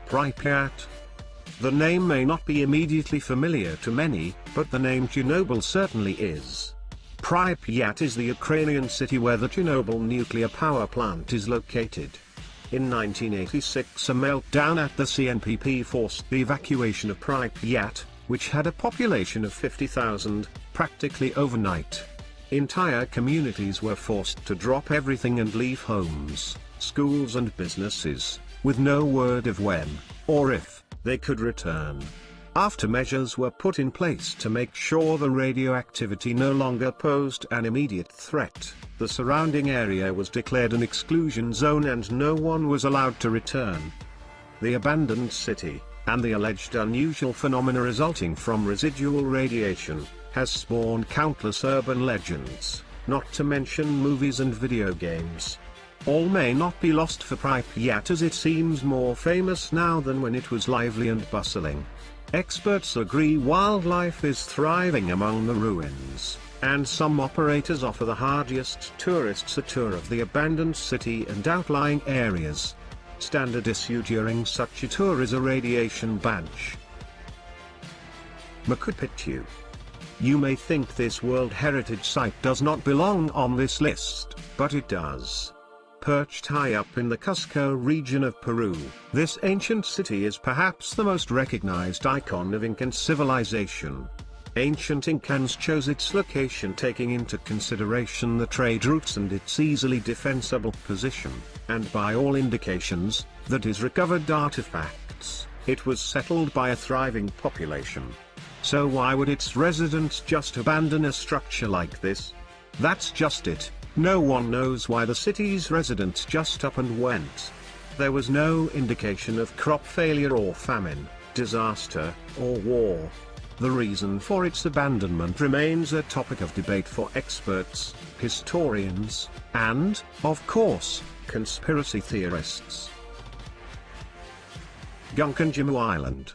Pripyat. The name may not be immediately familiar to many, but the name Chernobyl certainly is. Pripyat is the Ukrainian city where the Chernobyl nuclear power plant is located. In 1986 a meltdown at the CNPP forced the evacuation of Pripyat, which had a population of 50,000, practically overnight. Entire communities were forced to drop everything and leave homes, schools and businesses, with no word of when, or if, they could return. After measures were put in place to make sure the radioactivity no longer posed an immediate threat, the surrounding area was declared an exclusion zone and no one was allowed to return. The abandoned city, and the alleged unusual phenomena resulting from residual radiation, has spawned countless urban legends, not to mention movies and video games. All may not be lost for Pripyat as it seems more famous now than when it was lively and bustling. Experts agree wildlife is thriving among the ruins, and some operators offer the hardiest tourists a tour of the abandoned city and outlying areas. Standard issue during such a tour is a radiation badge. Machu Picchu. You may think this World Heritage Site does not belong on this list, but it does. Perched high up in the Cusco region of Peru, this ancient city is perhaps the most recognized icon of Incan civilization. Ancient Incans chose its location taking into consideration the trade routes and its easily defensible position, and by all indications, that is recovered artifacts, it was settled by a thriving population. So why would its residents just abandon a structure like this? That's just it. No one knows why the city's residents just up and went. There was no indication of crop failure or famine, disaster, or war. The reason for its abandonment remains a topic of debate for experts, historians, and, of course, conspiracy theorists. Gunkanjima Island.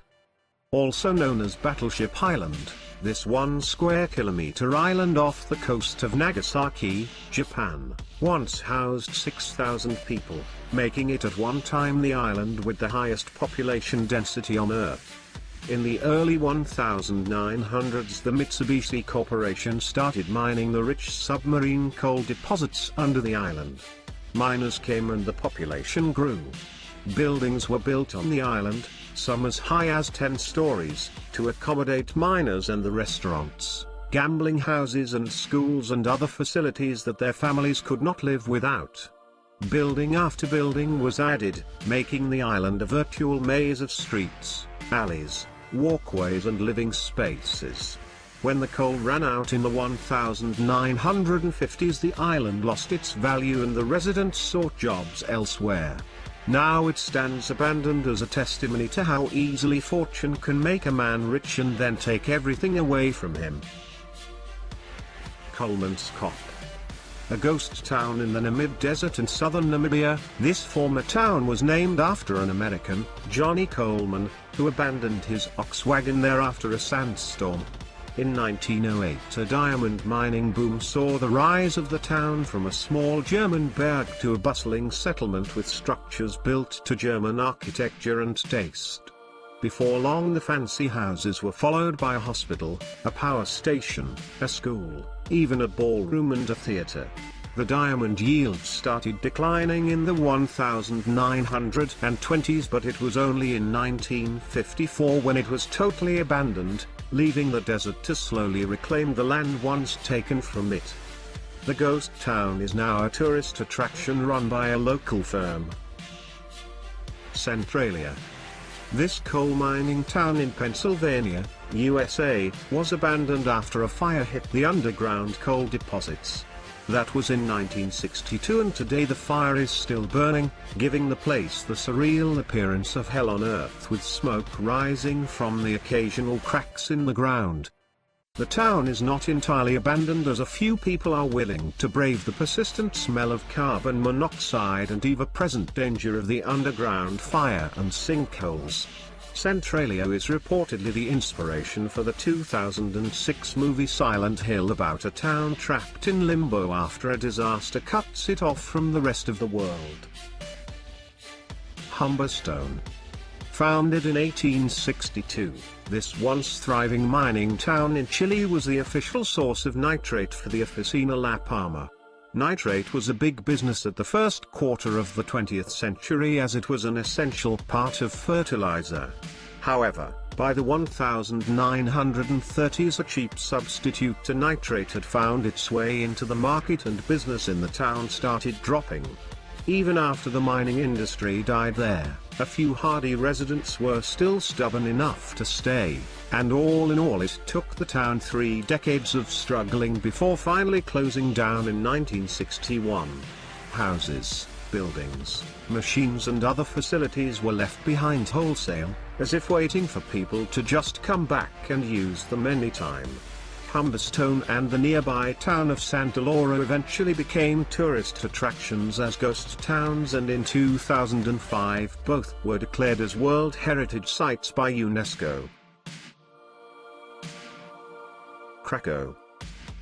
Also known as Battleship Island, this 1 square kilometer island off the coast of Nagasaki, Japan, once housed 6,000 people, making it at one time the island with the highest population density on Earth. In the early 1900s the Mitsubishi Corporation started mining the rich submarine coal deposits under the island. Miners came and the population grew. Buildings were built on the island, some as high as 10 stories, to accommodate miners and the restaurants, gambling houses and schools and other facilities that their families could not live without. Building after building was added, making the island a virtual maze of streets, alleys, walkways and living spaces. When the coal ran out in the 1950s, the island lost its value and the residents sought jobs elsewhere. Now it stands abandoned as a testimony to how easily fortune can make a man rich and then take everything away from him. Kolmanskop. A ghost town in the Namib Desert in southern Namibia, this former town was named after an American, Johnny Coleman, who abandoned his ox wagon there after a sandstorm. In 1908 a diamond mining boom saw the rise of the town from a small German berg to a bustling settlement with structures built to German architecture and taste. Before long the fancy houses were followed by a hospital, a power station, a school, even a ballroom and a theater. The diamond yield started declining in the 1920s, but it was only in 1954 when it was totally abandoned, leaving the desert to slowly reclaim the land once taken from it. The ghost town is now a tourist attraction run by a local firm. Centralia. This coal mining town in Pennsylvania, USA, was abandoned after a fire hit the underground coal deposits. That was in 1962, and today the fire is still burning, giving the place the surreal appearance of hell on earth with smoke rising from the occasional cracks in the ground. The town is not entirely abandoned as a few people are willing to brave the persistent smell of carbon monoxide and ever-present danger of the underground fire and sinkholes. Centralia is reportedly the inspiration for the 2006 movie Silent Hill, about a town trapped in limbo after a disaster cuts it off from the rest of the world. Humberstone. Founded in 1862, this once thriving mining town in Chile was the official source of nitrate for the Oficina La Palma. Nitrate was a big business at the first quarter of the 20th century as it was an essential part of fertilizer. However, by the 1930s a cheap substitute to nitrate had found its way into the market and business in the town started dropping. Even after the mining industry died there, a few hardy residents were still stubborn enough to stay, and all in all it took the town 3 decades of struggling before finally closing down in 1961. Houses, buildings, machines and other facilities were left behind wholesale, as if waiting for people to just come back and use them anytime. Humberstone and the nearby town of Santa Laura eventually became tourist attractions as ghost towns, and in 2005 both were declared as World Heritage Sites by UNESCO. Krakow.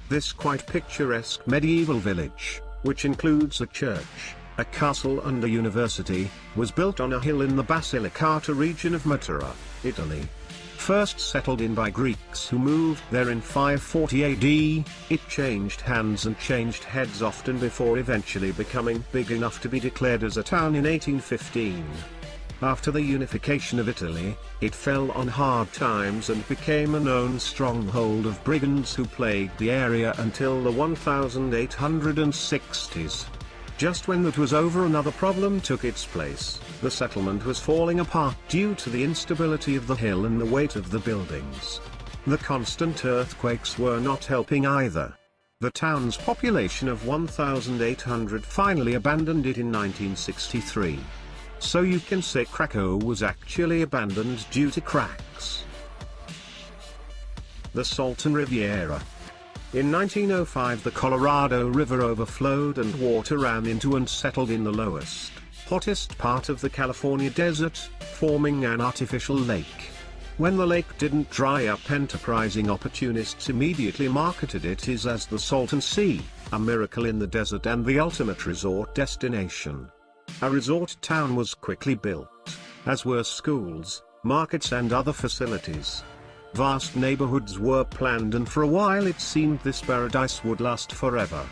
This quite picturesque medieval village, which includes a church, a castle and a university, was built on a hill in the Basilicata region of Matera, Italy. First settled in by Greeks who moved there in 540 AD, it changed hands and changed heads often before eventually becoming big enough to be declared as a town in 1815. After the unification of Italy, it fell on hard times and became a known stronghold of brigands who plagued the area until the 1860s. Just when that was over, another problem took its place. The settlement was falling apart due to the instability of the hill and the weight of the buildings. The constant earthquakes were not helping either. The town's population of 1,800 finally abandoned it in 1963. So you can say Krakow was actually abandoned due to cracks. The Salten Riviera. In 1905 the Colorado River overflowed and water ran into and settled in the lowest, hottest part of the California desert, forming an artificial lake. When the lake didn't dry up, enterprising opportunists immediately marketed it as the Salton Sea, a miracle in the desert and the ultimate resort destination. A resort town was quickly built, as were schools, markets and other facilities. Vast neighborhoods were planned, and for a while it seemed this paradise would last forever.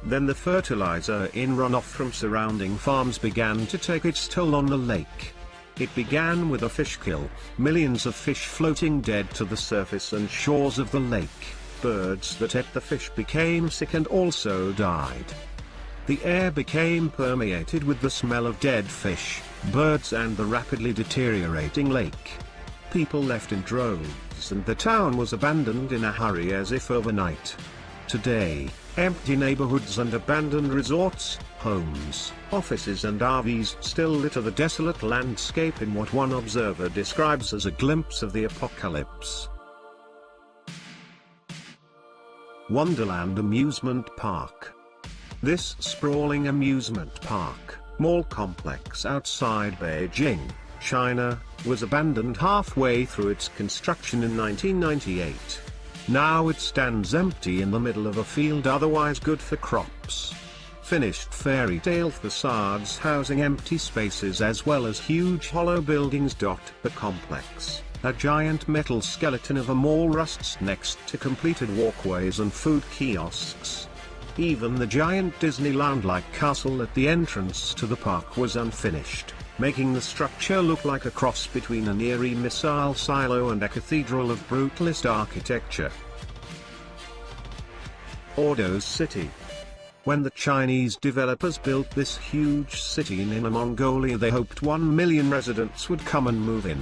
Then the fertilizer in runoff from surrounding farms began to take its toll on the lake. It began with a fish kill, millions of fish floating dead to the surface and shores of the lake. Birds that ate the fish became sick and also died. The air became permeated with the smell of dead fish, birds and the rapidly deteriorating lake. People left in droves and the town was abandoned in a hurry as if overnight. Today, empty neighborhoods and abandoned resorts, homes, offices and RVs still litter the desolate landscape in what one observer describes as a glimpse of the apocalypse. Wonderland Amusement Park. This sprawling amusement park, mall complex outside Beijing, China, was abandoned halfway through its construction in 1998. Now it stands empty in the middle of a field otherwise good for crops. Finished fairy tale facades housing empty spaces as well as huge hollow buildings dot the complex. A giant metal skeleton of a mall rusts next to completed walkways and food kiosks. Even the giant Disneyland-like castle at the entrance to the park was unfinished, making the structure look like a cross between an eerie missile silo and a cathedral of brutalist architecture. Ordes City. When the Chinese developers built this huge city in Inner Mongolia, they hoped 1 million residents would come and move in.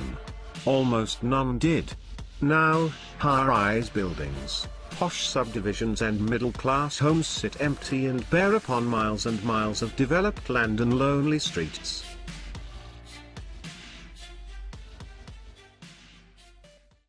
Almost none did. Now, high-rise buildings, posh subdivisions and middle-class homes sit empty and bare upon miles and miles of developed land and lonely streets.